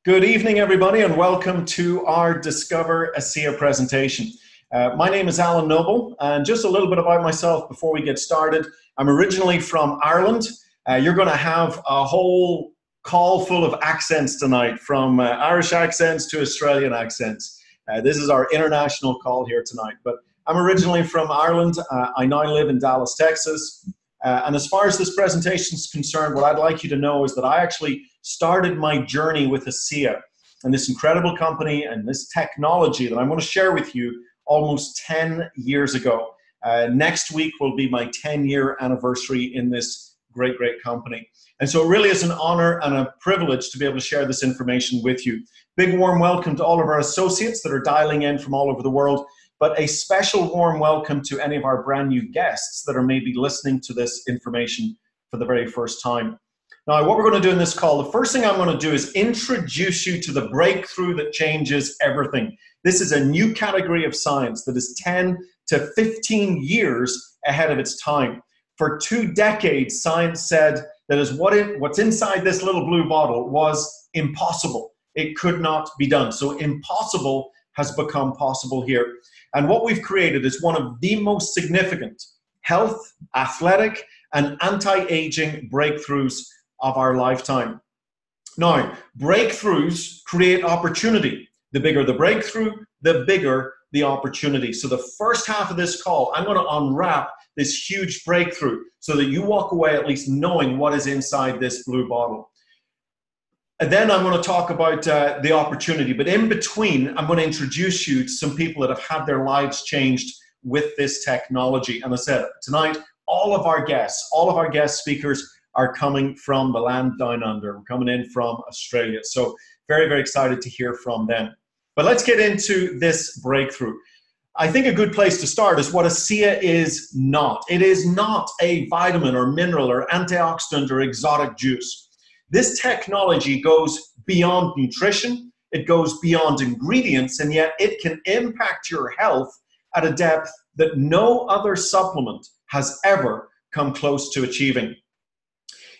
Good evening, everybody, and welcome to our Discover Asea presentation. My name is Alan Noble, and just a little bit about myself before we get started. I'm originally from Ireland. You're going to have a whole call full of accents tonight, from Irish accents to Australian accents. This is our international call here tonight, but I'm originally from Ireland. I now live in Dallas, Texas. And as far as this presentation is concerned, what I'd like you to know is that I actually started my journey with Asea and this incredible company and this technology that I'm going to share with you almost 10 years ago. Next week will be my 10-year anniversary in this great company. And so it really is an honor and a privilege to be able to share this information with you. Big warm welcome to all of our associates that are dialing in from all over the world, but a special warm welcome to any of our brand new guests that are maybe listening to this information for the very first time. Now, what we're going to do in this call, the first thing I'm going to do is introduce you to the breakthrough that changes everything. This is a new category of science that is 10 to 15 years ahead of its time. For 2 decades, science said that what's inside this little blue bottle was impossible. It could not be done. So impossible has become possible here. And what we've created is one of the most significant health, athletic, and anti-aging breakthroughs of our lifetime. Now, breakthroughs create opportunity. The bigger the breakthrough, the bigger the opportunity. So the first half of this call, I'm going to unwrap this huge breakthrough so that you walk away at least knowing what is inside this blue bottle. And then I'm going to talk about the opportunity. But in between, I'm going to introduce you to some people that have had their lives changed with this technology. And I said, tonight, all of our guest speakers are coming from the land down under. We're coming in from Australia. So very excited to hear from them. But let's get into this breakthrough. I think a good place to start is what Asea is not. It is not a vitamin or mineral or antioxidant or exotic juice. This technology goes beyond nutrition. It goes beyond ingredients, and yet it can impact your health at a depth that no other supplement has ever come close to achieving.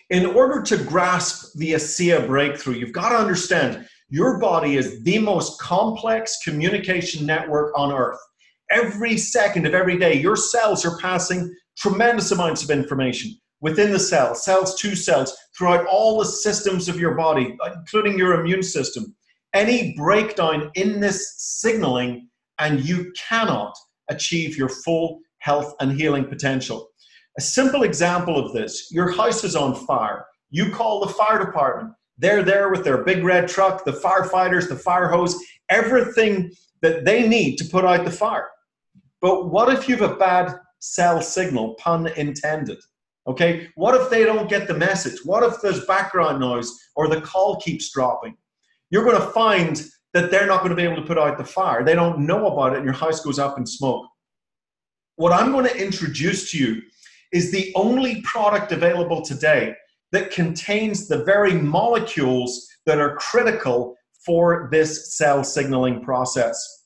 In order to grasp the Asea breakthrough, you've got to understand your body is the most complex communication network on earth. Every second of every day, your cells are passing tremendous amounts of information within the cell, cells to cells, throughout all the systems of your body, including your immune system. Any breakdown in this signaling, and you cannot achieve your full health and healing potential. A simple example of this, your house is on fire. You call the fire department. They're there with their big red truck, the firefighters, the fire hose, everything that they need to put out the fire. But what if you have a bad cell signal, pun intended? Okay, what if they don't get the message? What if there's background noise or the call keeps dropping? You're going to find that they're not going to be able to put out the fire. They don't know about it and your house goes up in smoke. What I'm going to introduce to you is the only product available today that contains the very molecules that are critical for this cell signaling process.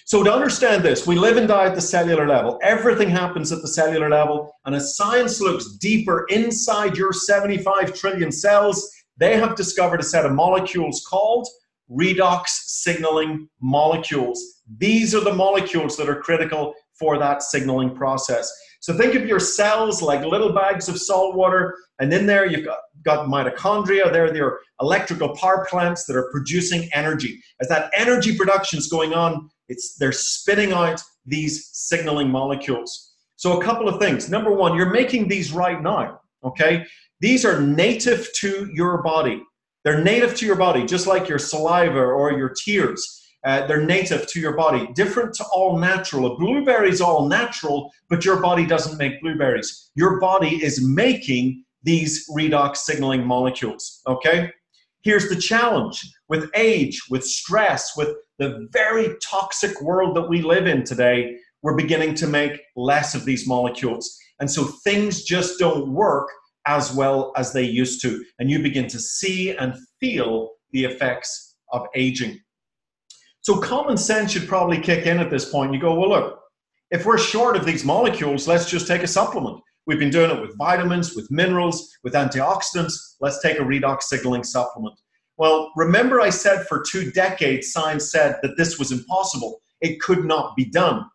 So to understand this, we live and die at the cellular level. Everything happens at the cellular level, and as science looks deeper inside your 75 trillion cells, they have discovered a set of molecules called redox signaling molecules. These are the molecules that are critical for that signaling process. So think of your cells like little bags of salt water, and in there you've got mitochondria. They're your electrical power plants that are producing energy. As that energy production is going on, they're spitting out these signaling molecules. So a couple of things. Number one, you're making these right now, okay? These are native to your body. They're native to your body, just like your saliva or your tears. They're native to your body, different to all natural. A blueberry is all natural, but your body doesn't make blueberries. Your body is making these redox signaling molecules, okay? Here's the challenge. With age, with stress, with the very toxic world that we live in today, we're beginning to make less of these molecules. And so things just don't work as well as they used to. And you begin to see and feel the effects of aging. So common sense should probably kick in at this point. You go, well, look, if we're short of these molecules, let's just take a supplement. We've been doing it with vitamins, with minerals, with antioxidants. Let's take a redox signaling supplement. Well, remember I said for 2 decades, science said that this was impossible. It could not be done.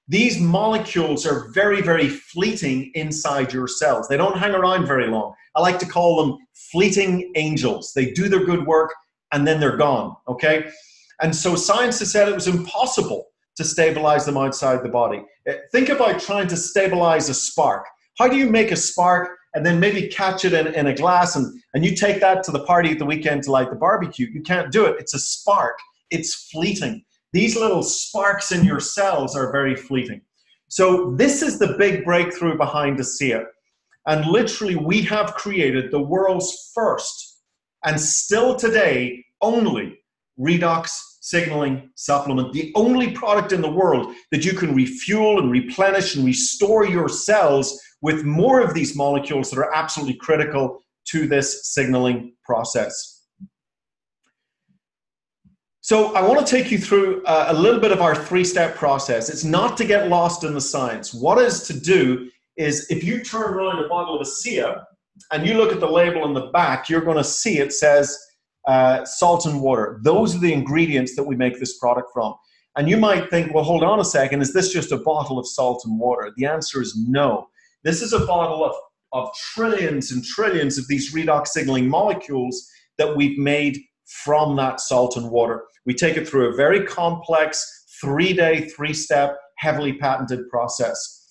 These molecules are very, very fleeting inside your cells. They don't hang around very long. I like to call them fleeting angels. They do their good work and then they're gone, okay? And so science has said it was impossible to stabilize them outside the body. Think about trying to stabilize a spark. How do you make a spark and then maybe catch it in a glass and you take that to the party at the weekend to light the barbecue? You can't do it. It's a spark. It's fleeting. These little sparks in your cells are very fleeting. So this is the big breakthrough behind Asea. And literally we have created the world's first and still today only redox signaling supplement, the only product in the world that you can refuel and replenish and restore your cells with more of these molecules that are absolutely critical to this signaling process. So I want to take you through a little bit of our 3-step process. It's not to get lost in the science. What is to do is if you turn around a bottle of Asea and you look at the label on the back, you're going to see it says salt and water. Those are the ingredients that we make this product from. And you might think, well, hold on a second, is this just a bottle of salt and water? The answer is no. This is a bottle of trillions and trillions of these redox signaling molecules that we've made from that salt and water. We take it through a very complex 3-day, 3-step, heavily patented process.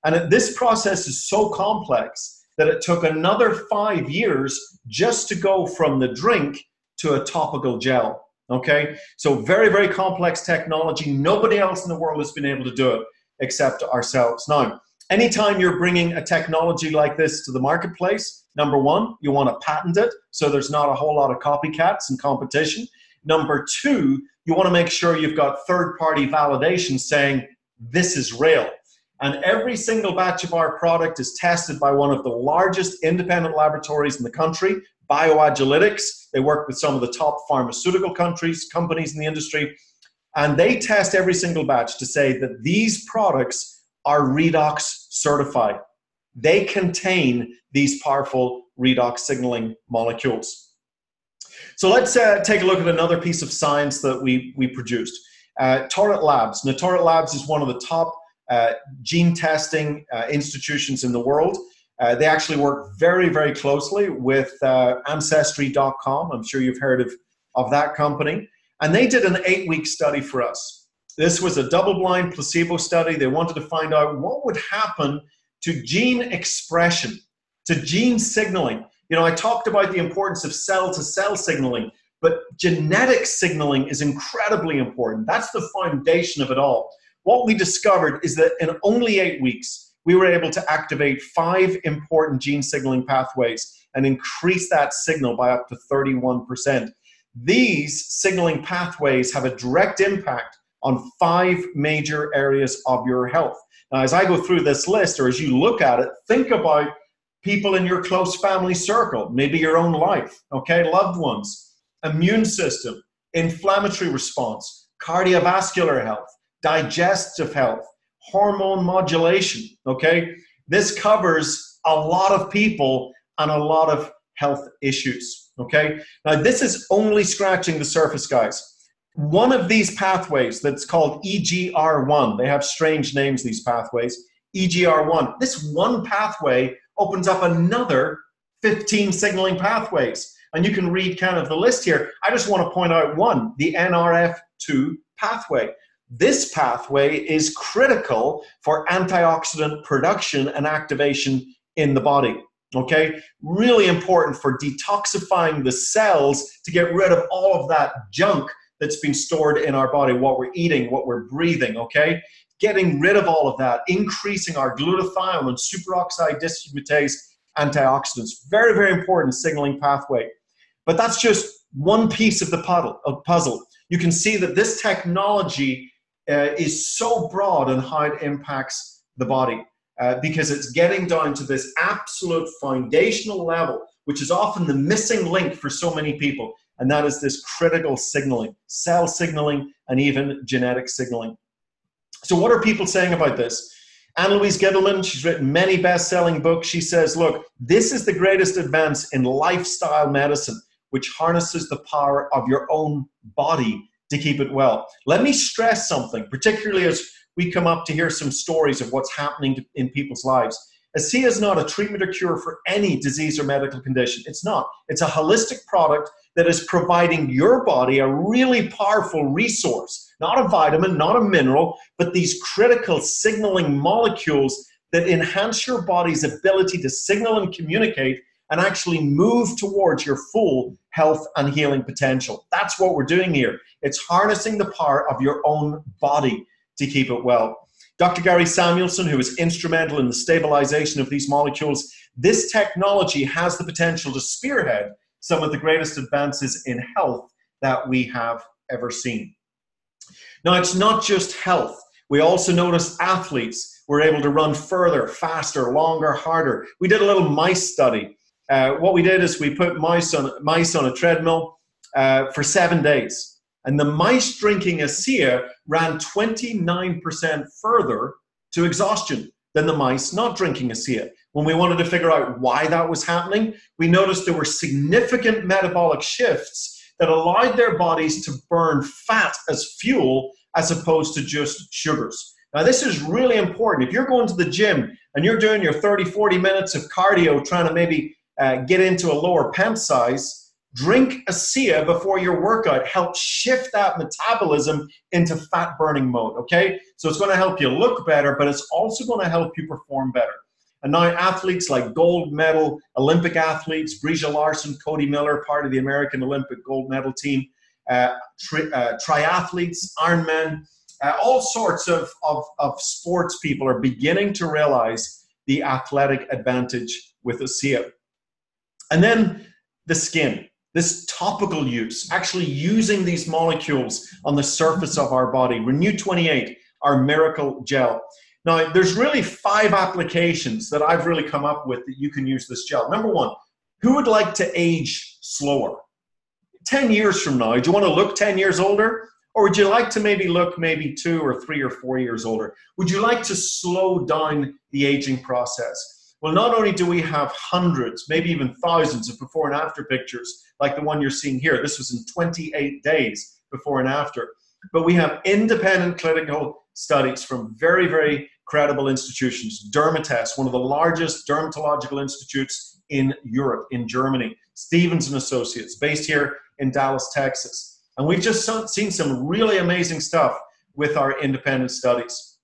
And this process is so complex that it took another 5 years just to go from the drink to a topical gel, okay? So very, very complex technology. Nobody else in the world has been able to do it except ourselves. Now, anytime you're bringing a technology like this to the marketplace, number one, you want to patent it so there's not a whole lot of copycats and competition. Number two, you want to make sure you've got third-party validation saying this is real. And every single batch of our product is tested by one of the largest independent laboratories in the country, Bioagilytics. They work with some of the top pharmaceutical companies in the industry. And they test every single batch to say that these products are redox certified. They contain these powerful redox signaling molecules. So let's take a look at another piece of science that we produced. Torrent Labs. Now, Torrent Labs is one of the top gene testing institutions in the world. They actually work very, very closely with Ancestry.com. I'm sure you've heard of that company. And they did an 8-week study for us. This was a double-blind placebo study. They wanted to find out what would happen to gene expression, to gene signaling. You know, I talked about the importance of cell-to-cell signaling, but genetic signaling is incredibly important. That's the foundation of it all. What we discovered is that in only 8 weeks, we were able to activate 5 important gene signaling pathways and increase that signal by up to 31%. These signaling pathways have a direct impact on 5 major areas of your health. Now, as I go through this list, or as you look at it, think about people in your close family circle, maybe your own life, okay, loved ones, immune system, inflammatory response, cardiovascular health, digestive health, hormone modulation, okay? This covers a lot of people and a lot of health issues, okay? Now, this is only scratching the surface, guys. One of these pathways that's called EGR1, they have strange names, these pathways, EGR1, this one pathway opens up another 15 signaling pathways. And you can read kind of the list here. I just want to point out one, the NRF2 pathway. This pathway is critical for antioxidant production and activation in the body, okay? Really important for detoxifying the cells to get rid of all of that junk that's been stored in our body, what we're eating, what we're breathing, okay? Getting rid of all of that, increasing our glutathione and superoxide dismutase antioxidants. Very, very important signaling pathway. But that's just one piece of the puzzle. You can see that this technology is so broad in how it impacts the body because it's getting down to this absolute foundational level, which is often the missing link for so many people, and that is this critical signaling, cell signaling, and even genetic signaling. So what are people saying about this? Anne-Louise Gittleman, she's written many best-selling books. She says, look, this is the greatest advance in lifestyle medicine. which harnesses the power of your own body to keep it well. Let me stress something, particularly as we come up to hear some stories of what's happening in people's lives. Asea is not a treatment or cure for any disease or medical condition. It's not. It's a holistic product that is providing your body a really powerful resource, not a vitamin, not a mineral, but these critical signaling molecules that enhance your body's ability to signal and communicate and actually move towards your full health and healing potential. That's what we're doing here. It's harnessing the power of your own body to keep it well. Dr. Gary Samuelson, who was instrumental in the stabilization of these molecules, this technology has the potential to spearhead some of the greatest advances in health that we have ever seen. Now, it's not just health. We also noticed athletes were able to run further, faster, longer, harder. We did a little mice study. What we did is we put mice on a treadmill for 7 days. And the mice drinking Asea ran 29% further to exhaustion than the mice not drinking Asea. When we wanted to figure out why that was happening, we noticed there were significant metabolic shifts that allowed their bodies to burn fat as fuel as opposed to just sugars. Now, this is really important. If you're going to the gym and you're doing your 30, 40 minutes of cardio trying to maybe get into a lower pant size, drink Asea before your workout helps shift that metabolism into fat burning mode, okay? So it's going to help you look better, but it's also going to help you perform better. And now athletes like gold medal Olympic athletes, Bria Larson, Cody Miller, part of the American Olympic gold medal team, triathletes, Ironmen, all sorts of sports people are beginning to realize the athletic advantage with Asea. And then the skin. This topical use, actually using these molecules on the surface of our body. Renew 28, our miracle gel. Now, there's really 5 applications that I've really come up with that you can use this gel. Number 1, who would like to age slower? 10 years from now, do you want to look 10 years older? Or would you like to maybe look 2 or 3 or 4 years older? Would you like to slow down the aging process? Well, not only do we have hundreds, maybe even thousands of before and after pictures, like the one you're seeing here. This was in 28 days before and after. But we have independent clinical studies from very, very credible institutions. Dermatest, one of the largest dermatological institutes in Europe, in Germany. Stevens & Associates, based here in Dallas, Texas. And we've just seen some really amazing stuff with our independent studies.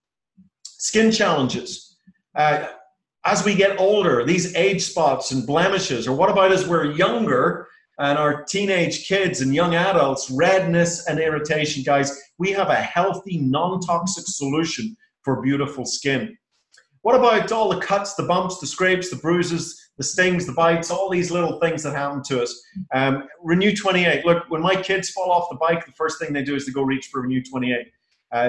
Skin challenges. As we get older, these age spots and blemishes, or what about as we're younger and our teenage kids and young adults, redness and irritation, guys, we have a healthy, non-toxic solution for beautiful skin. What about all the cuts, the bumps, the scrapes, the bruises, the stings, the bites, all these little things that happen to us? Renew 28. Look, when my kids fall off the bike, the first thing they do is to go reach for Renew 28.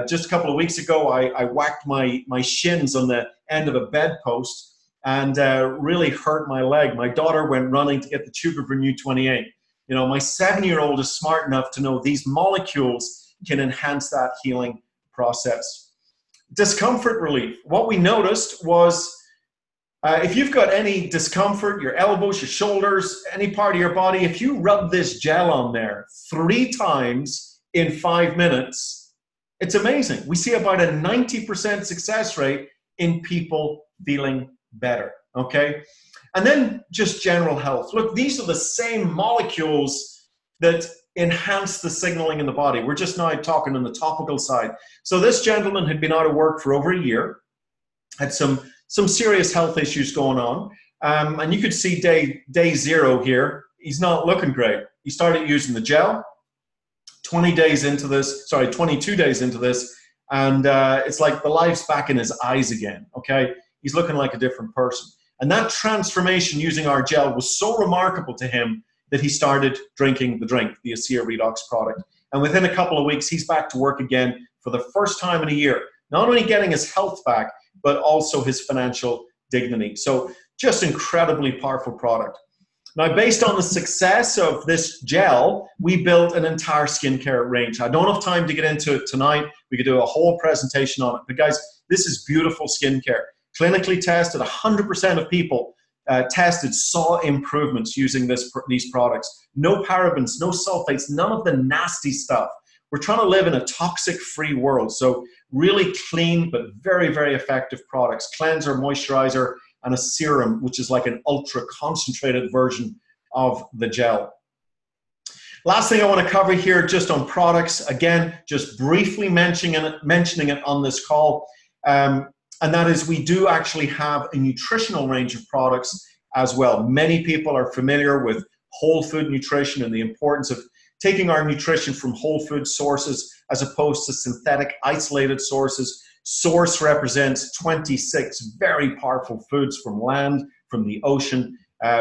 Just a couple of weeks ago, I whacked my shins on the end of a bedpost and really hurt my leg. My daughter went running to get the tube of Renew 28. You know, my 7-year-old is smart enough to know these molecules can enhance that healing process. Discomfort relief. What we noticed was if you've got any discomfort, your elbows, your shoulders, any part of your body, if you rub this gel on there 3 times in 5 minutes, it's amazing. We see about a 90% success rate in people feeling better, okay? And then just general health. Look, these are the same molecules that enhance the signaling in the body. We're just now talking on the topical side. So this gentleman had been out of work for over a year, had some serious health issues going on, and you could see day 0 here, he's not looking great. He started using the gel, 22 days into this, and it's like the life's back in his eyes again, okay? He's looking like a different person. And that transformation using our gel was so remarkable to him that he started drinking the drink, the Asea Redox product. And within a couple of weeks, he's back to work again for the first time in a year, not only getting his health back, but also his financial dignity. So just incredibly powerful product. Now, based on the success of this gel, we built an entire skincare range. I don't have time to get into it tonight. We could do a whole presentation on it. But guys, this is beautiful skincare. Clinically tested, 100% of people tested saw improvements using these products. No parabens, no sulfates, none of the nasty stuff. We're trying to live in a toxic-free world, so really clean but very, very effective products. Cleanser, moisturizer, and a serum, which is like an ultra-concentrated version of the gel. Last thing I want to cover here just on products, again, just briefly mentioning it on this call, and that is we do actually have a nutritional range of products as well. Many people are familiar with whole food nutrition and the importance of taking our nutrition from whole food sources as opposed to synthetic isolated sources. Source represents 26 very powerful foods from land, from the ocean,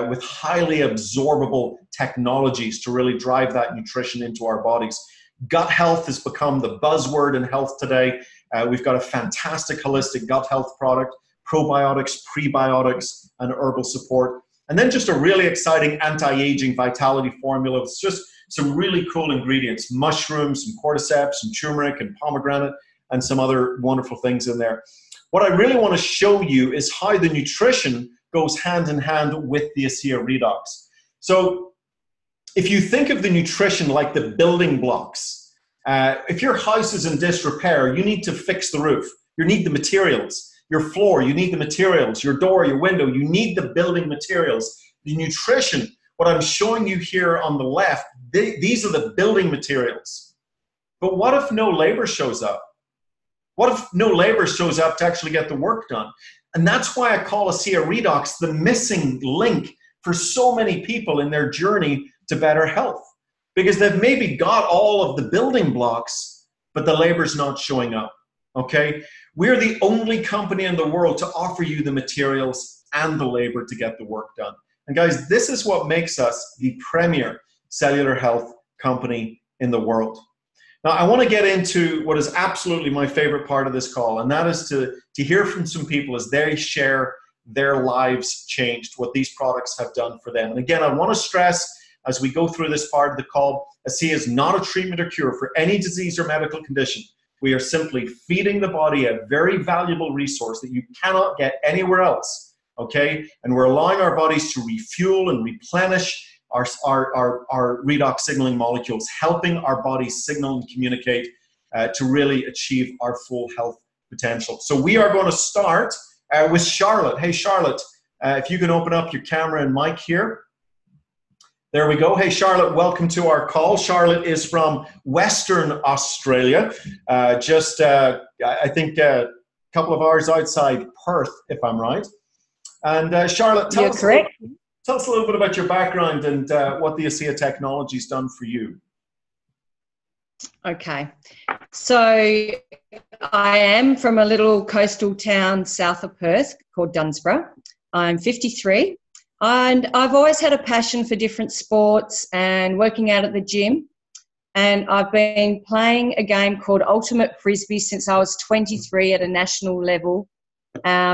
with highly absorbable technologies to really drive that nutrition into our bodies. Gut health has become the buzzword in health today. We've got a fantastic holistic gut health product, probiotics, prebiotics, and herbal support. And then just a really exciting anti-aging vitality formula with just some really cool ingredients, mushrooms, and cordyceps, and turmeric, and pomegranate, and some other wonderful things in there. What I really want to show you is how the nutrition goes hand in hand with the Asea Redox. So if you think of the nutrition like the building blocks, if your house is in disrepair, you need to fix the roof. You need the materials. Your floor, you need the materials. Your door, your window, you need the building materials. The nutrition, what I'm showing you here on the left, these are the building materials. But what if no labor shows up? What if no labor shows up to actually get the work done? And that's why I call Asea Redox the missing link for so many people in their journey to better health. Because they've maybe got all of the building blocks, but the labor's not showing up, okay? We're the only company in the world to offer you the materials and the labor to get the work done. And guys, this is what makes us the premier cellular health company in the world. Now, I want to get into what is absolutely my favorite part of this call, and that is to hear from some people as they share their lives changed, what these products have done for them. And again, I want to stress as we go through this part of the call, Asea is not a treatment or cure for any disease or medical condition. We are simply feeding the body a very valuable resource that you cannot get anywhere else, okay? And we're allowing our bodies to refuel and replenish our redox signaling molecules, helping our bodies signal and communicate to really achieve our full health potential. So we are going to start with Charlotte. Hey, Charlotte, if you can open up your camera and mic here. There we go. Hey, Charlotte, welcome to our call. Charlotte is from Western Australia, I think a couple of hours outside Perth, if I'm right. And Charlotte, tell us a little bit about your background and what the Asea technology's done for you. Okay. So I am from a little coastal town south of Perth called Dunsborough. I'm 53. And I've always had a passion for different sports and working out at the gym. And I've been playing a game called Ultimate Frisbee since I was 23 at a national level,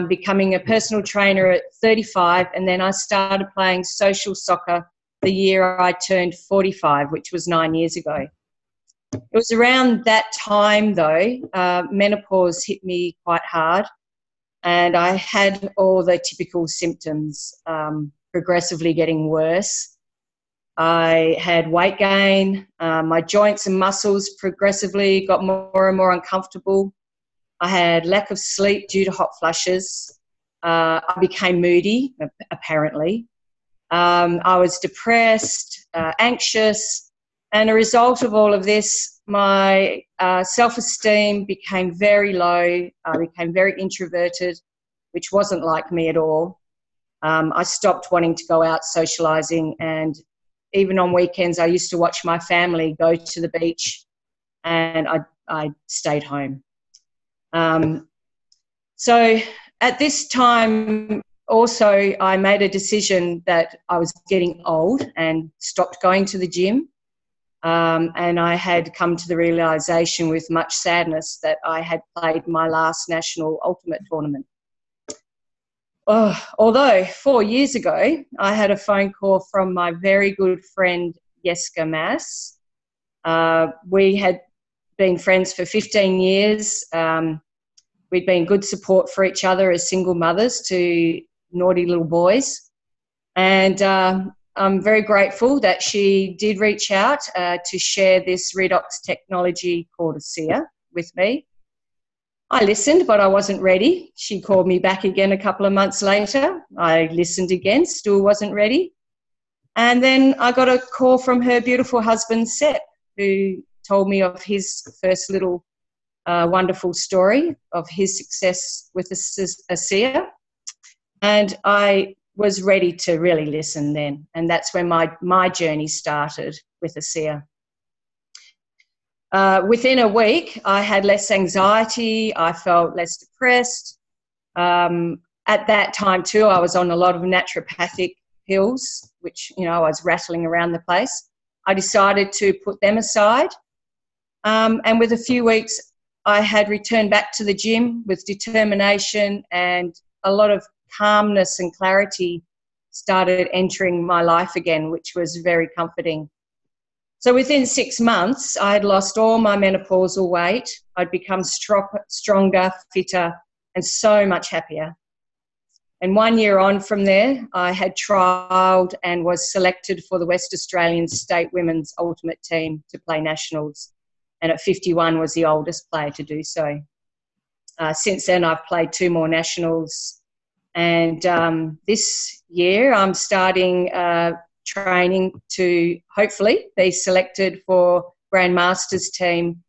becoming a personal trainer at 35. And then I started playing social soccer the year I turned 45, which was 9 years ago. It was around that time, though, menopause hit me quite hard. And I had all the typical symptoms, progressively getting worse. I had weight gain. My joints and muscles progressively got more and more uncomfortable. I had lack of sleep due to hot flushes. I became moody, apparently. I was depressed, anxious. And a result of all of this, my self-esteem became very low. I became very introverted, which wasn't like me at all. I stopped wanting to go out socialising, and even on weekends I used to watch my family go to the beach, and I stayed home. So at this time also I made a decision that I was getting old and stopped going to the gym. And I had come to the realisation with much sadness that I had played my last national ultimate tournament. Although 4 years ago, I had a phone call from my very good friend, Jesca. We had been friends for 15 years. We'd been good support for each other as single mothers to naughty little boys. And I'm very grateful that she did reach out to share this Redox technology called Asea with me. I listened, but I wasn't ready. She called me back again a couple of months later. I listened again, still wasn't ready. And then I got a call from her beautiful husband, Sepp, who told me of his first little wonderful story of his success with Asea. And I was ready to really listen then. And that's when my journey started with Asea. Within a week, I had less anxiety. I felt less depressed. At that time too, I was on a lot of naturopathic pills, which, I was rattling around the place. I decided to put them aside. And with a few weeks, I had returned back to the gym with determination, and a lot of calmness and clarity started entering my life again, which was very comforting. So within 6 months, I had lost all my menopausal weight. I'd become stronger, fitter, and so much happier. And 1 year on from there, I had trialled and was selected for the West Australian State Women's Ultimate Team to play nationals. And at 51 was the oldest player to do so. Since then, I've played 2 more nationals. And this year, I'm starting training to hopefully be selected for Grandmasters team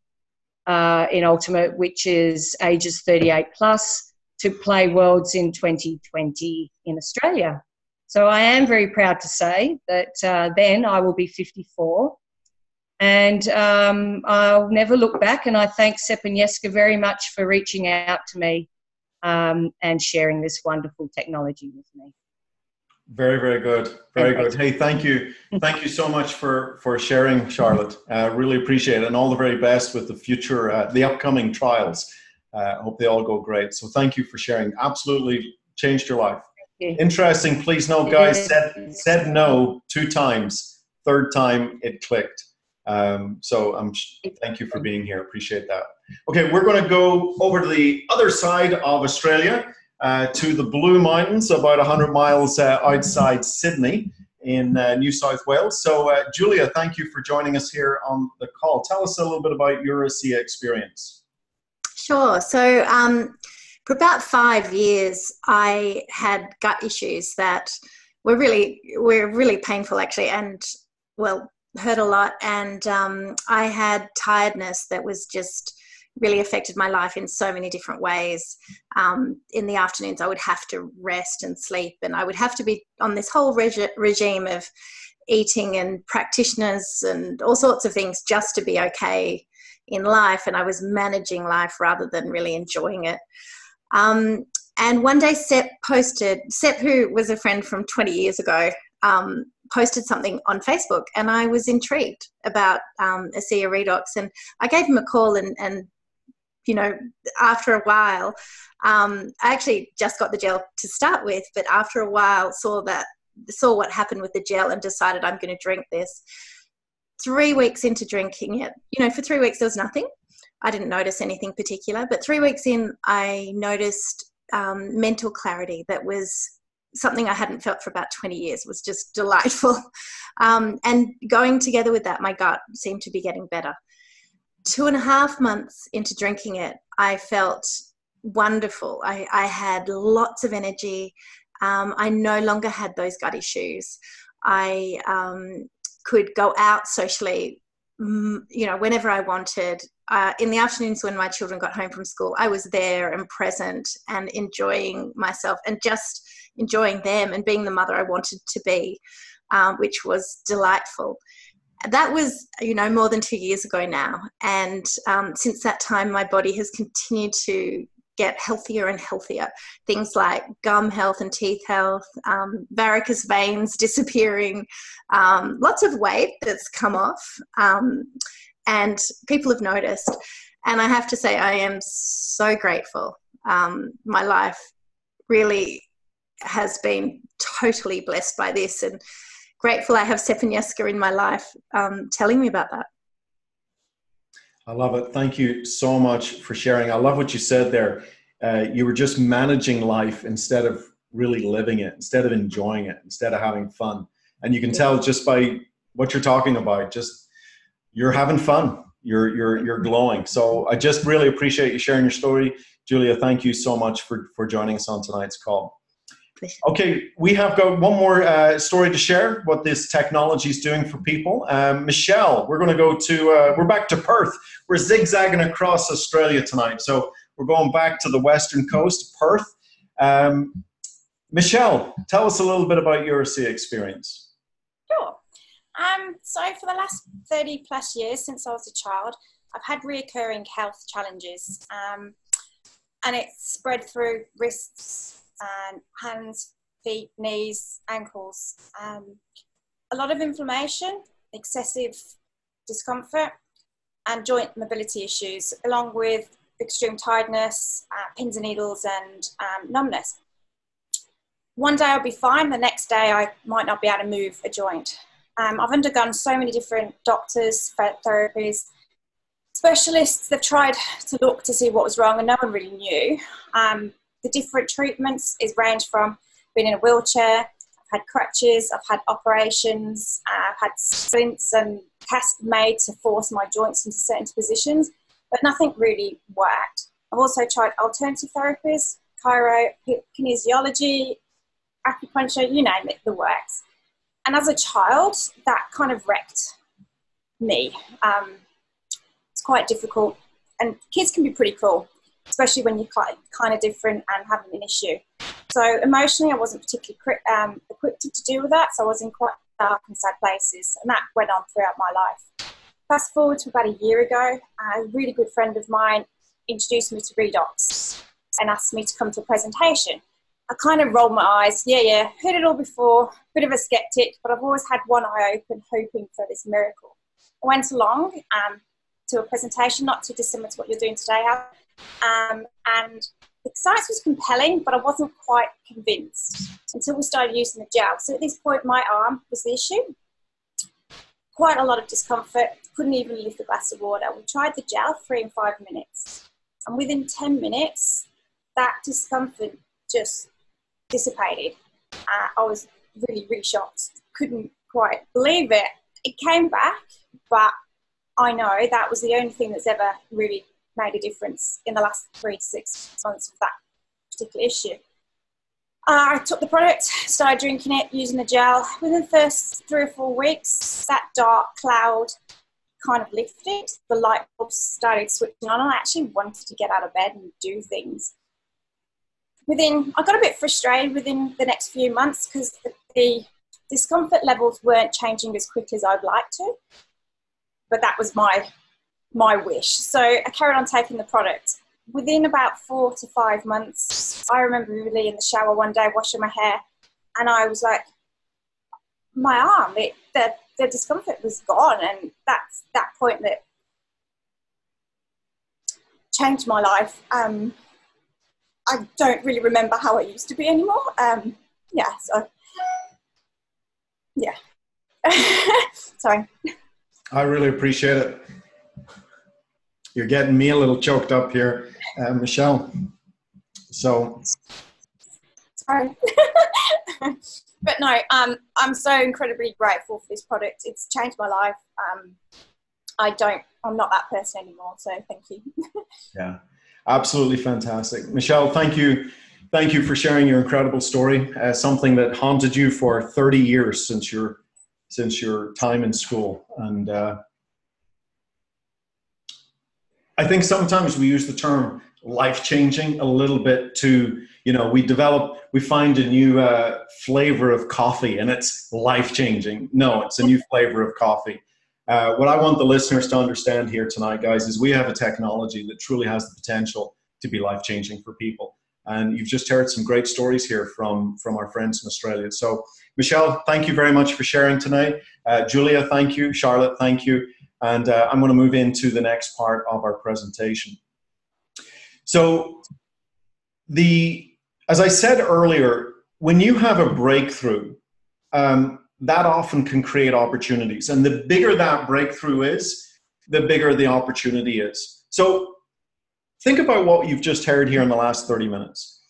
in Ultimate, which is ages 38 plus, to play Worlds in 2020 in Australia. So I am very proud to say that then I will be 54, and I'll never look back. And I thank Sepp and Jesca very much for reaching out to me and sharing this wonderful technology with me. Very, very good. Very good. Hey, thank you. Thank you so much for sharing, Charlotte. Really appreciate it. And all the very best with the future, the upcoming trials. I hope they all go great. So thank you for sharing. Absolutely changed your life. Interesting. Please note, guys, said no 2 times. 3rd time it clicked. So thank you for being here. Appreciate that. Okay, we're going to go over to the other side of Australia. To the Blue Mountains, about 100 miles outside Sydney in New South Wales. So, Julia, thank you for joining us here on the call. Tell us a little bit about your Asea experience. Sure. So, for about 5 years, I had gut issues that were really painful, actually, and hurt a lot. And I had tiredness that was just really affected my life in so many different ways. In the afternoons, I would have to rest and sleep, and I would have to be on this whole regime of eating and practitioners and all sorts of things just to be okay in life. And I was managing life rather than really enjoying it. And one day Sepp, who was a friend from 20 years ago, posted something on Facebook, and I was intrigued about Asea Redox, and I gave him a call, and after a while, I actually just got the gel to start with, but after a while saw what happened with the gel and decided I'm going to drink this. 3 weeks into drinking it, for 3 weeks there was nothing. I didn't notice anything particular, but 3 weeks in, I noticed mental clarity that was something I hadn't felt for about 20 years. It was just delightful. And going together with that, my gut seemed to be getting better. 2.5 months into drinking it, I felt wonderful. I had lots of energy. I no longer had those gut issues. I could go out socially, whenever I wanted. In the afternoons when my children got home from school, I was there and present and enjoying myself and just enjoying them and being the mother I wanted to be, which was delightful. That was, more than 2 years ago now. And since that time, my body has continued to get healthier and healthier. Things like gum health and teeth health, varicose veins disappearing, lots of weight that's come off. And people have noticed. And I have to say, I am so grateful. My life really has been totally blessed by this, and grateful I have Sepp and Jesca in my life telling me about that. I love it. Thank you so much for sharing. I love what you said there. You were just managing life instead of really living it, instead of enjoying it, instead of having fun. And you can tell just by what you're talking about, just you're having fun. You're glowing. So I just really appreciate you sharing your story. Julia, thank you so much for joining us on tonight's call. Okay, we have got one more story to share, what this technology is doing for people. Michelle, we're going to go to, we're back to Perth. We're zigzagging across Australia tonight. So we're going back to the western coast, Perth. Michelle, tell us a little bit about your Asea experience. Sure. So for the last 30 plus years since I was a child, I've had reoccurring health challenges, and it's spread through wrists and hands, feet, knees, ankles. A lot of inflammation, excessive discomfort, and joint mobility issues, along with extreme tiredness, pins and needles, and numbness. One day I'll be fine, the next day I might not be able to move a joint. I've undergone so many different doctors, therapies, specialists. They've tried to look to see what was wrong, and no one really knew. The different treatments is range from being in a wheelchair, I've had crutches, I've had operations, I've had splints and casts made to force my joints into certain positions, but nothing really worked. I've also tried alternative therapies, chiro, kinesiology, acupuncture, you name it, the works. And as a child, that kind of wrecked me. It's quite difficult, and kids can be pretty cruel, especially when you're kind of different and having an issue. So emotionally, I wasn't particularly equipped to deal with that, so I was in quite dark and sad places, and that went on throughout my life. Fast forward to about a year ago, a really good friend of mine introduced me to Redox and asked me to come to a presentation. I kind of rolled my eyes, yeah, heard it all before, bit of a skeptic, but I've always had one eye open, hoping for this miracle. I went along to a presentation, not too dissimilar to what you're doing today, Al, and the science was compelling, but I wasn't quite convinced until we started using the gel. So at this point, my arm was the issue. Quite a lot of discomfort, couldn't even lift a glass of water. We tried the gel 3 and 5 minutes, and within 10 minutes, that discomfort just dissipated. I was really, really shocked. Couldn't quite believe it. It came back, but I know that was the only thing that's ever really made a difference in the last 3 to 6 months of that particular issue. I took the product, started drinking it, using the gel. Within the first 3 or 4 weeks, that dark cloud kind of lifted. The light bulbs started switching on, and I actually wanted to get out of bed and do things. I got a bit frustrated within the next few months because the discomfort levels weren't changing as quickly as I'd like to, but that was my wish. So I carried on taking the product. Within about 4 to 5 months, I remember really in the shower one day washing my hair, and I was like, my arm, the discomfort was gone, and that's that point that changed my life. I don't really remember how I used to be anymore. Sorry. I really appreciate it. You're getting me a little choked up here, Michelle. So. Sorry. But no, I'm so incredibly grateful for this product. It's changed my life. I'm not that person anymore, so thank you. Yeah. Absolutely fantastic. Michelle, thank you. Thank you for sharing your incredible story, something that haunted you for 30 years since your time in school. And I think sometimes we use the term life-changing a little bit to, we find a new flavor of coffee and it's life-changing. No, it's a new flavor of coffee. What I want the listeners to understand here tonight, guys, is we have a technology that truly has the potential to be life-changing for people. And you've just heard some great stories here from our friends in Australia. So, Michelle, thank you very much for sharing tonight. Julia, thank you. Charlotte, thank you. And I'm going to move into the next part of our presentation. So, as I said earlier, when you have a breakthrough, that often can create opportunities. And the bigger that breakthrough is, the bigger the opportunity is. So think about what you've just heard here in the last 30 minutes.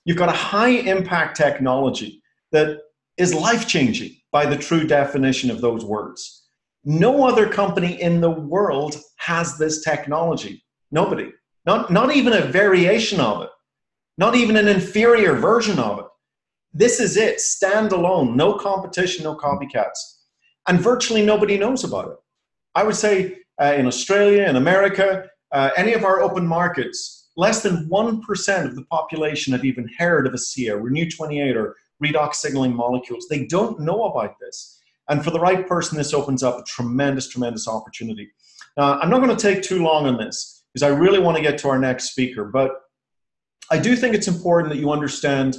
You've got a high impact technology that is life-changing by the true definition of those words. No other company in the world has this technology. Nobody. Not even a variation of it. Not even an inferior version of it. This is it, standalone, no competition, no copycats. And virtually nobody knows about it. I would say in Australia, in America, any of our open markets, less than 1% of the population have even heard of Asea, Renew 28, or redox signaling molecules. They don't know about this. And for the right person, this opens up a tremendous, tremendous opportunity. I'm not going to take too long on this because I really want to get to our next speaker, but I do think it's important that you understand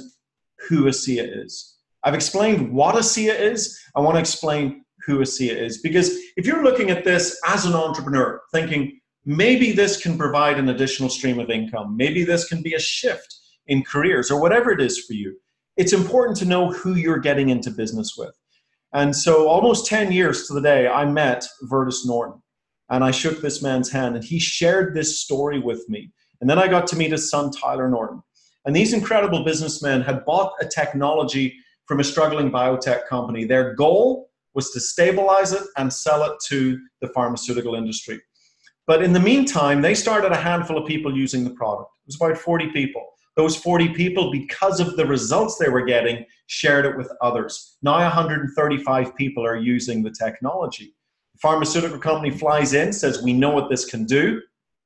who Asea is. I've explained what Asea is. I want to explain who Asea is, because if you're looking at this as an entrepreneur, thinking maybe this can provide an additional stream of income, maybe this can be a shift in careers or whatever it is for you, it's important to know who you're getting into business with. And so almost 10 years to the day, I met Vertus Norton, and I shook this man's hand, and he shared this story with me. And then I got to meet his son, Tyler Norton. And these incredible businessmen had bought a technology from a struggling biotech company. Their goal was to stabilize it and sell it to the pharmaceutical industry. But in the meantime, they started a handful of people using the product. It was about 40 people. Those 40 people, because of the results they were getting, shared it with others. Now 135 people are using the technology. The pharmaceutical company flies in, says, we know what this can do.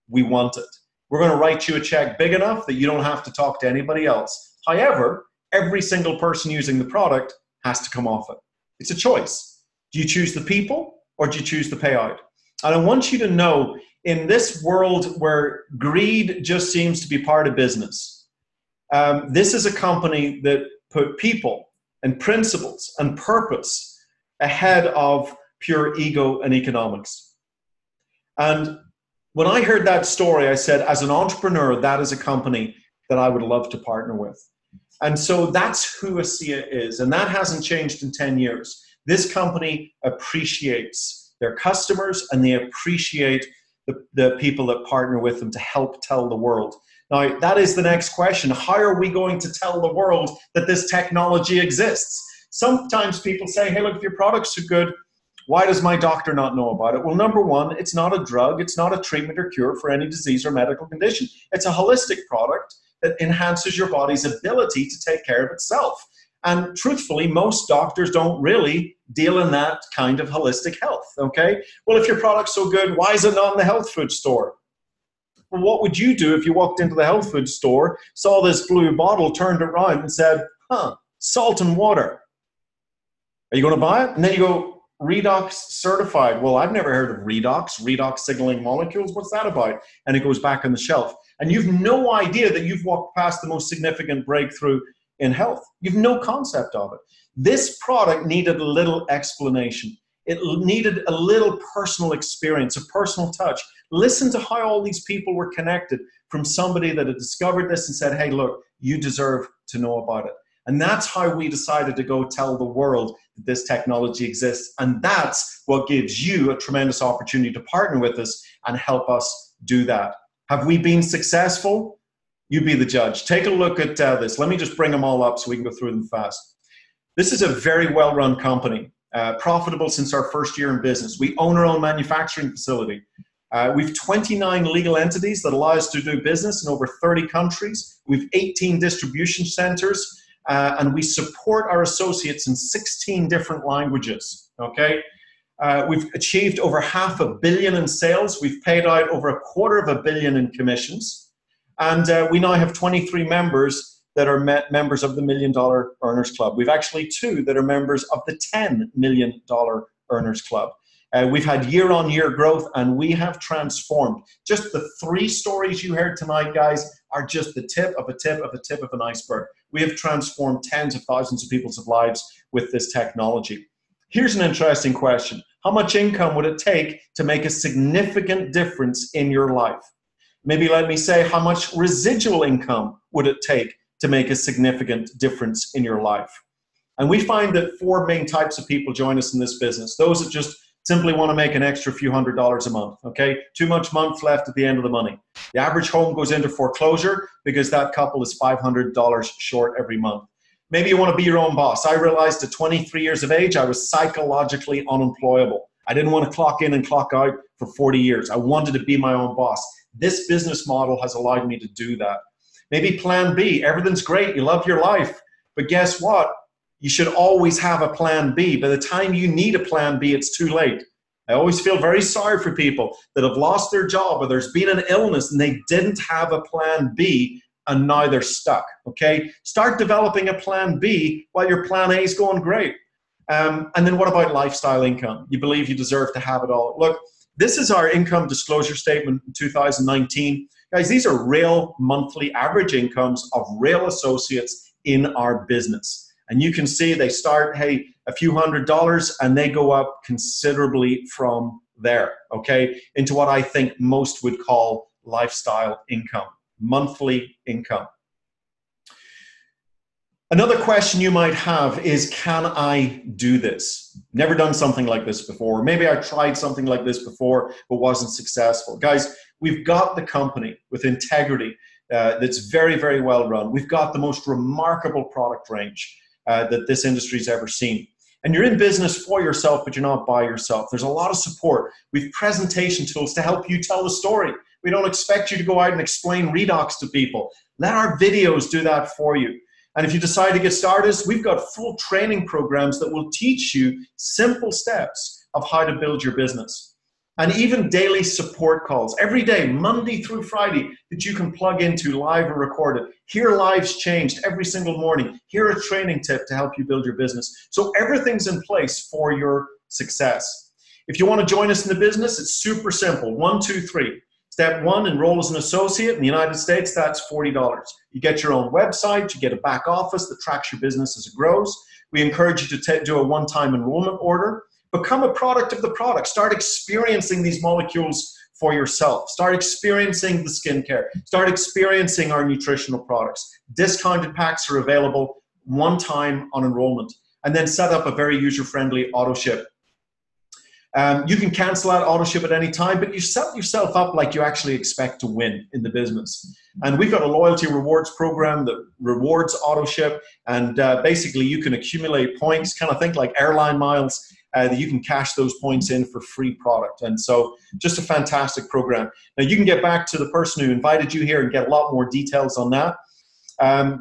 We want it. We're going to write you a check big enough that you don't have to talk to anybody else. However, every single person using the product has to come off it. It's a choice. Do you choose the people or do you choose the payout? And I want you to know, in this world where greed just seems to be part of business, this is a company that put people and principles and purpose ahead of pure ego and economics. And when I heard that story, I said, as an entrepreneur, that is a company that I would love to partner with. And so that's who Asea is. And that hasn't changed in 10 years. This company appreciates their customers, and they appreciate the people that partner with them to help tell the world. Now, that is the next question. How are we going to tell the world that this technology exists? Sometimes people say, hey, look, if your products are good, why does my doctor not know about it? Well, number one, it's not a drug. It's not a treatment or cure for any disease or medical condition. It's a holistic product that enhances your body's ability to take care of itself. And truthfully, most doctors don't really deal in that kind of holistic health, okay? Well, if your product's so good, why is it not in the health food store? Well, what would you do if you walked into the health food store, saw this blue bottle, turned it around and said, salt and water? Are you going to buy it? And then you go, Redox certified. Well, I've never heard of redox signaling molecules. What's that about? And it goes back on the shelf. And you've no idea that you've walked past the most significant breakthrough in health. You've no concept of it. This product needed a little explanation. It needed a little personal experience, a personal touch. Listen to how all these people were connected from somebody that had discovered this and said, hey, look, you deserve to know about it. And that's how we decided to go tell the world that this technology exists. And that's what gives you a tremendous opportunity to partner with us and help us do that. Have we been successful? You be the judge. Take a look at this. Let me just bring them all up so we can go through them fast. This is a very well-run company, profitable since our first year in business. We own our own manufacturing facility. We've 29 legal entities that allow us to do business in over 30 countries. We've 18 distribution centers. And we support our associates in 16 different languages, okay? We've achieved over $500 million in sales. We've paid out over $250 million in commissions. And we now have 23 members that are members of the $1 Million Earners Club. We've actually 2 that are members of the $10 Million Earners Club. We've had year-on-year growth, and we have transformed. Just the 3 stories you heard tonight, guys, are just the tip of a tip of a tip of an iceberg. We have transformed tens of thousands of people's lives with this technology. Here's an interesting question. How much income would it take to make a significant difference in your life? Maybe let me say, how much residual income would it take to make a significant difference in your life? And we find that 4 main types of people join us in this business. Those that just simply want to make an extra few $100s a month, okay? Too much month left at the end of the money. The average home goes into foreclosure because that couple is $500 short every month. Maybe you want to be your own boss. I realized at 23 years of age, I was psychologically unemployable. I didn't want to clock in and clock out for 40 years. I wanted to be my own boss. This business model has allowed me to do that. Maybe plan B, everything's great, you love your life, but guess what? You should always have a plan B. By the time you need a plan B, it's too late. I always feel very sorry for people that have lost their job or there's been an illness and they didn't have a plan B and now they're stuck, okay? Start developing a plan B while your plan A is going great. And then what about lifestyle income? You believe you deserve to have it all. Look, this is our income disclosure statement in 2019. Guys, these are real monthly average incomes of real associates in our business. And you can see they start, hey, a few $100s and they go up considerably from there, okay, into what I think most would call lifestyle income, monthly income. Another question you might have is, can I do this? Never done something like this before. Maybe I tried something like this before but wasn't successful. Guys, we've got the company with integrity that's very, very well run. We've got the most remarkable product range that this industry's ever seen. And you're in business for yourself, but you're not by yourself. There's a lot of support. We've presentation tools to help you tell the story. We don't expect you to go out and explain Redox to people. Let our videos do that for you. And if you decide to get started, we've got full training programs that will teach you simple steps of how to build your business. And even daily support calls every day, Monday through Friday, that you can plug into live or recorded. Hear lives changed every single morning. Hear a training tip to help you build your business. So everything's in place for your success. If you want to join us in the business, it's super simple. 1, 2, 3. Step 1, enroll as an associate. In the United States, that's $40. You get your own website. You get a back office that tracks your business as it grows. We encourage you to do a one-time enrollment order. Become a product of the product. Start experiencing these molecules for yourself. Start experiencing the skincare. Start experiencing our nutritional products. Discounted packs are available one time on enrollment. And then set up a very user-friendly auto ship. You can cancel out auto ship at any time, but you set yourself up like you actually expect to win in the business. And we've got a loyalty rewards program that rewards auto ship. And basically you can accumulate points, kind of think like airline miles, that you can cash those points in for free product. And so just a fantastic program. Now you can get back to the person who invited you here and get a lot more details on that.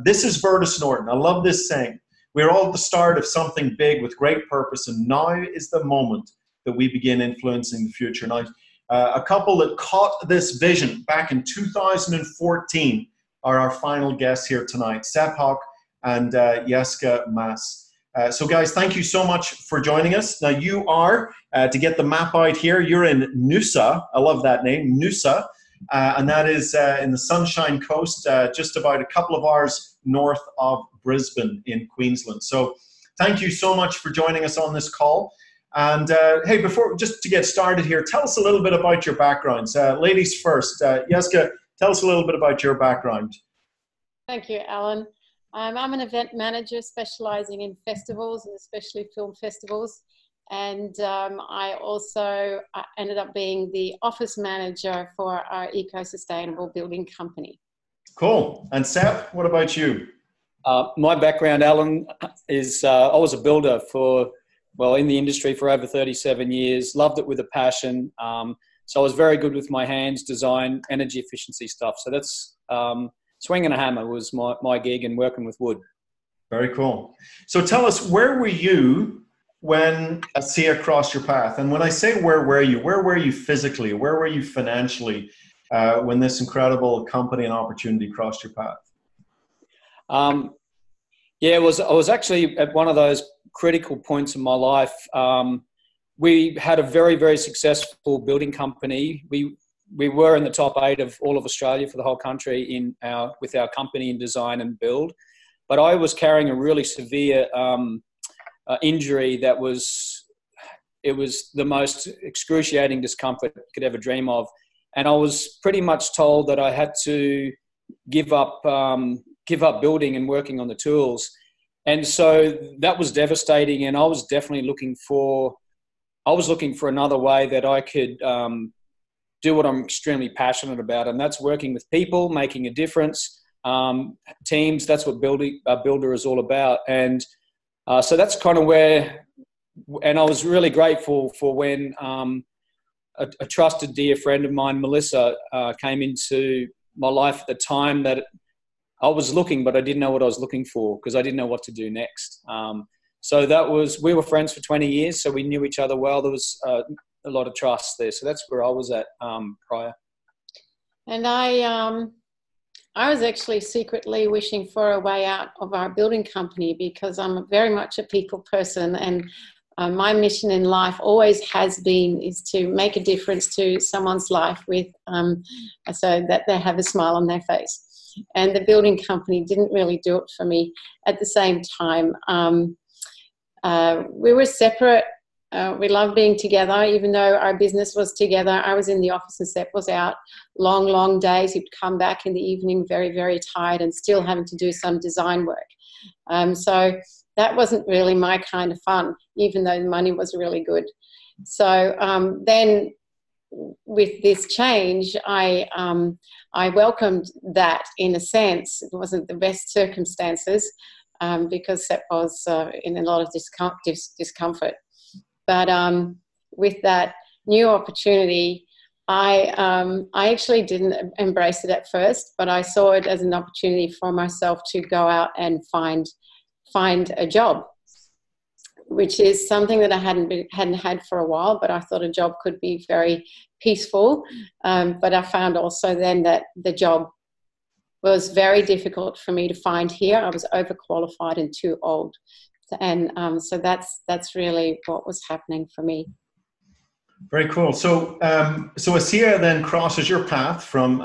This is Virtus Norton. I love this saying. We're all at the start of something big with great purpose, and now is the moment that we begin influencing the future. Now, a couple that caught this vision back in 2014 are our final guests here tonight, Sepp Jesca and Jesca Mas. So guys, thank you so much for joining us. Now you are, to get the map out here, you're in Noosa. I love that name, Noosa. And that is in the Sunshine Coast, just about a couple of hours north of Brisbane in Queensland. So thank you so much for joining us on this call. And hey, just to get started here, tell us a little bit about your backgrounds. Ladies first, Jesca, tell us a little bit about your background. Thank you, Alan. I'm an event manager specialising in festivals, and especially film festivals. And I also ended up being the office manager for our eco-sustainable building company. Cool. And Sepp, what about you? My background, Alan, is I was a builder in the industry for over 37 years, loved it with a passion. So I was very good with my hands, design, energy efficiency stuff. So that's swinging a hammer was my gig, and working with wood. Very cool. So tell us, where were you when Asea crossed your path? And when I say where were you physically? Where were you financially when this incredible company and opportunity crossed your path? Yeah, I was actually at one of those critical points in my life. We had a very, very successful building company. We were in the top 8 of all of Australia for the whole country with our company in design and build. But I was carrying a really severe injury that was the most excruciating discomfort you could ever dream of. And I was pretty much told that I had to give up building and working on the tools. And so that was devastating. And I was definitely looking for I was looking for another way that I could do what I'm extremely passionate about, and that's working with people, making a difference, teams. That's what a builder is all about. And so that's kind of where, and I was really grateful for when a trusted dear friend of mine, Melissa, came into my life at the time that I was looking, but I didn't know what I was looking for because I didn't know what to do next. So we were friends for 20 years, so we knew each other well. There was a lot of trust there. So that's where I was at prior. And I was actually secretly wishing for a way out of our building company because I'm very much a people person, and my mission in life always is to make a difference to someone's life so that they have a smile on their face. And the building company didn't really do it for me. At the same time, we were separate. We loved being together, even though our business was together. I was in the office and Sepp was out. Long, long days. He'd come back in the evening very, very tired and still having to do some design work. So that wasn't really my kind of fun, even though the money was really good. So then with this change, I welcomed that in a sense. It wasn't the best circumstances because Sepp was in a lot of discomfort. But with that new opportunity, I actually didn't embrace it at first, but I saw it as an opportunity for myself to go out and find a job, which is something that I hadn't had for a while, but I thought a job could be very peaceful. But I found also then that the job was very difficult for me to find here. I was overqualified and too old. And so that's really what was happening for me. Very cool. So Asea then crosses your path from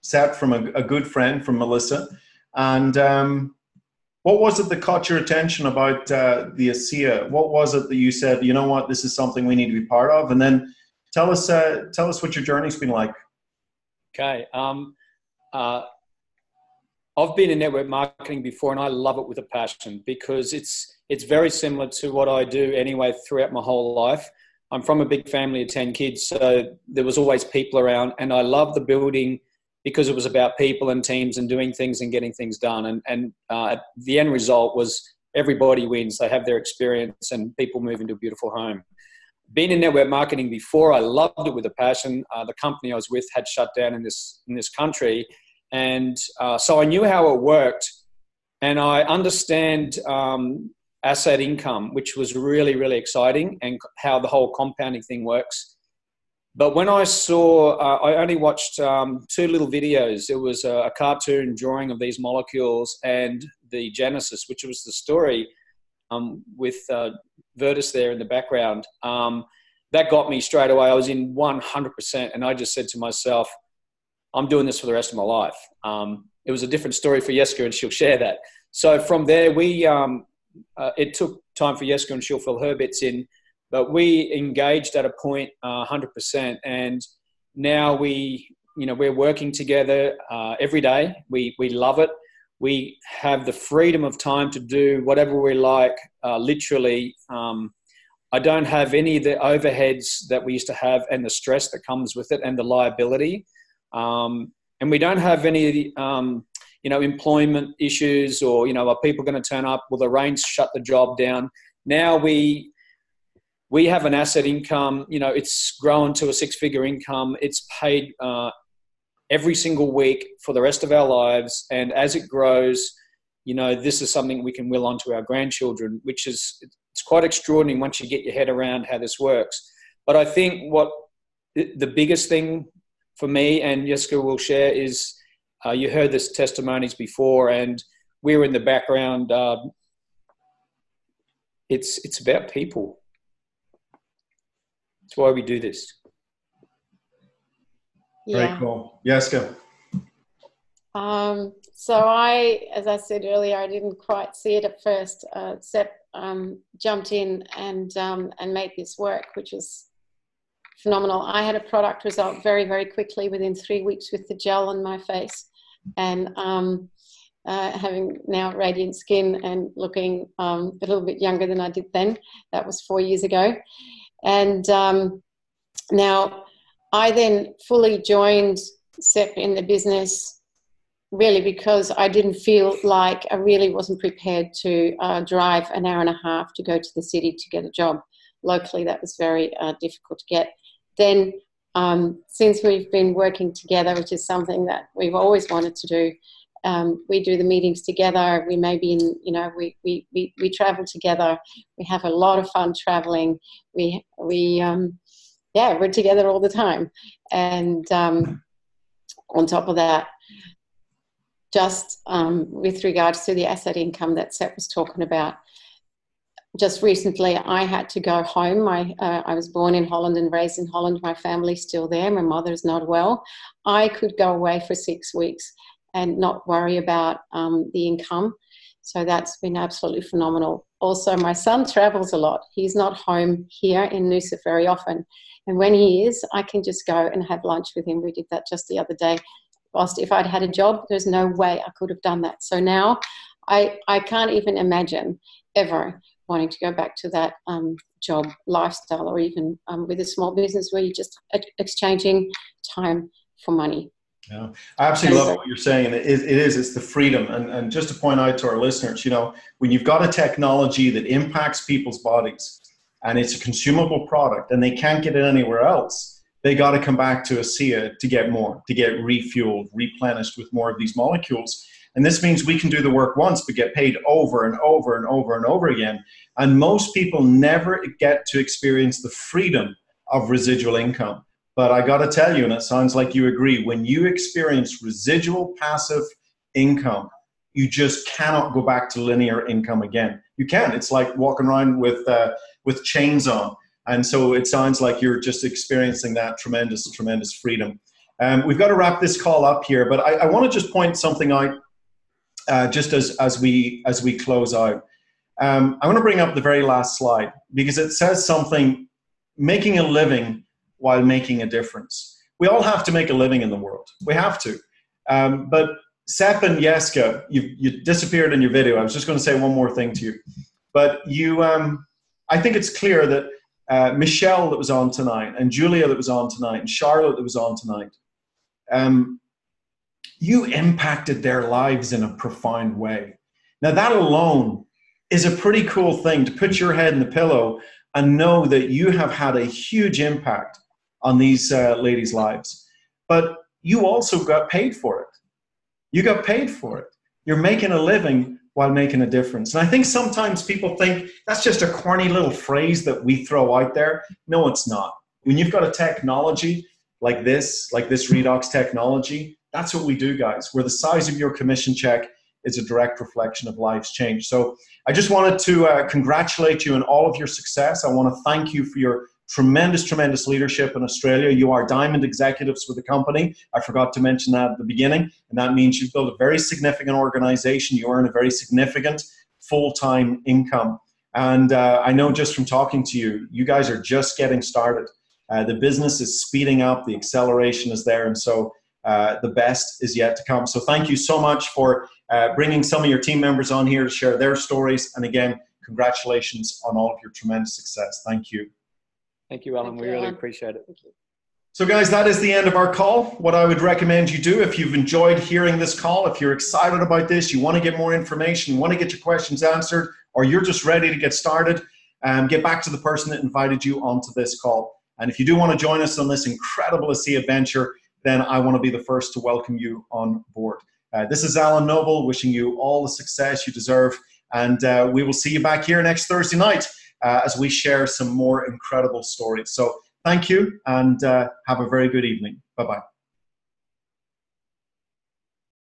Sepp, from a good friend, from Melissa. And what was it that caught your attention about the Asea? What was it that you said, you know what, this is something we need to be part of? And then tell us what your journey's been like. Okay. I've been in network marketing before, and I love it with a passion because it's very similar to what I do anyway throughout my whole life. I'm from a big family of 10 kids, so there was always people around, and I love the building because it was about people and teams and doing things and getting things done. And the end result was everybody wins. They have their experience and people move into a beautiful home. Being in network marketing before, I loved it with a passion. The company I was with had shut down in this country. And so I knew how it worked, and I understand asset income, which was really, really exciting, and how the whole compounding thing works. But when I saw, I only watched 2 little videos. It was a cartoon drawing of these molecules and the genesis, which was the story with Virtus there in the background. That got me straight away. I was in 100%, and I just said to myself, I'm doing this for the rest of my life. It was a different story for Jesca, and she'll share that. So from there, it took time for Jesca, and she'll fill her bits in, but we engaged at a point 100%. And now we're working together every day. We love it. We have the freedom of time to do whatever we like, literally. I don't have any of the overheads that we used to have and the stress that comes with it and the liability. And we don't have any, employment issues or, are people going to turn up? Will the rain shut the job down? Now we have an asset income, it's grown to a 6-figure income. It's paid every single week for the rest of our lives. And as it grows, this is something we can will on to our grandchildren, which it's quite extraordinary once you get your head around how this works. But I think what the biggest thing for me, and Jesca will share, is you heard this testimonies before, and we were in the background. It's about people. That's why we do this. Yeah. Very cool. Jesca. So as I said earlier, I didn't quite see it at first. Sepp jumped in and made this work, which was phenomenal. I had a product result very, very quickly within 3 weeks with the gel on my face, and having now radiant skin and looking a little bit younger than I did then. That was 4 years ago. And now I then fully joined Sepp in the business, really because I didn't feel like I really wasn't prepared to drive an hour and a half to go to the city to get a job. Locally, that was very difficult to get. Then, since we've been working together, which is something that we've always wanted to do, we do the meetings together. We maybe we travel together. We have a lot of fun traveling. We're together all the time. And on top of that, just with regards to the asset income that Sepp was talking about, just recently I had to go home. I was born in Holland and raised in Holland. My family's still there. My mother's not well. I could go away for 6 weeks and not worry about the income. So that's been absolutely phenomenal. Also, my son travels a lot. He's not home here in Noosa very often. And when he is, I can just go and have lunch with him. We did that just the other day. Whilst if I'd had a job, there's no way I could have done that. So now I can't even imagine ever wanting to go back to that job lifestyle, or even with a small business where you're just exchanging time for money. Yeah, I absolutely love what you're saying. And it's the freedom. And just to point out to our listeners, when you've got a technology that impacts people's bodies and it's a consumable product and they can't get it anywhere else, they got to come back to Asea to get more, to get refueled, replenished with more of these molecules. And this means we can do the work once, but get paid over and over and over and over again. And most people never get to experience the freedom of residual income. But I got to tell you, and it sounds like you agree, when you experience residual passive income, you just cannot go back to linear income again. You can't. It's like walking around with chains on. And so it sounds like you're just experiencing that tremendous, tremendous freedom. We've got to wrap this call up here, but I want to just point something out just as we close out. I want to bring up the very last slide because it says something, making a living while making a difference. We all have to make a living in the world. We have to. But Sepp and Jesca, you disappeared in your video. I was just going to say one more thing to you. But I think it's clear that Michelle that was on tonight, and Julia that was on tonight, and Charlotte that was on tonight, you impacted their lives in a profound way. Now that alone is a pretty cool thing, to put your head in the pillow and know that you have had a huge impact on these ladies' lives. But you also got paid for it. You got paid for it. You're making a living while making a difference. And I think sometimes people think that's just a corny little phrase that we throw out there. No, it's not. When you've got a technology like this Redox technology, that's what we do, guys. Where the size of your commission check is a direct reflection of lives change. So I just wanted to congratulate you on all of your success. I want to thank you for your tremendous, tremendous leadership in Australia. You are diamond executives for the company. I forgot to mention that at the beginning. And that means you've built a very significant organization. You earn a very significant full-time income. And I know just from talking to you, you guys are just getting started. The business is speeding up. The acceleration is there. And so the best is yet to come. So thank you so much for bringing some of your team members on here to share their stories. And again, congratulations on all of your tremendous success. Thank you. Thank you, Alan. We really appreciate it. Thank you. So guys, that is the end of our call. What I would recommend you do, if you've enjoyed hearing this call, if you're excited about this, you want to get more information, you want to get your questions answered, or you're just ready to get started, get back to the person that invited you onto this call. And if you do want to join us on this incredible Asea adventure, then I want to be the first to welcome you on board. This is Alan Noble, wishing you all the success you deserve. And we will see you back here next Thursday night as we share some more incredible stories. So thank you, and have a very good evening. Bye-bye.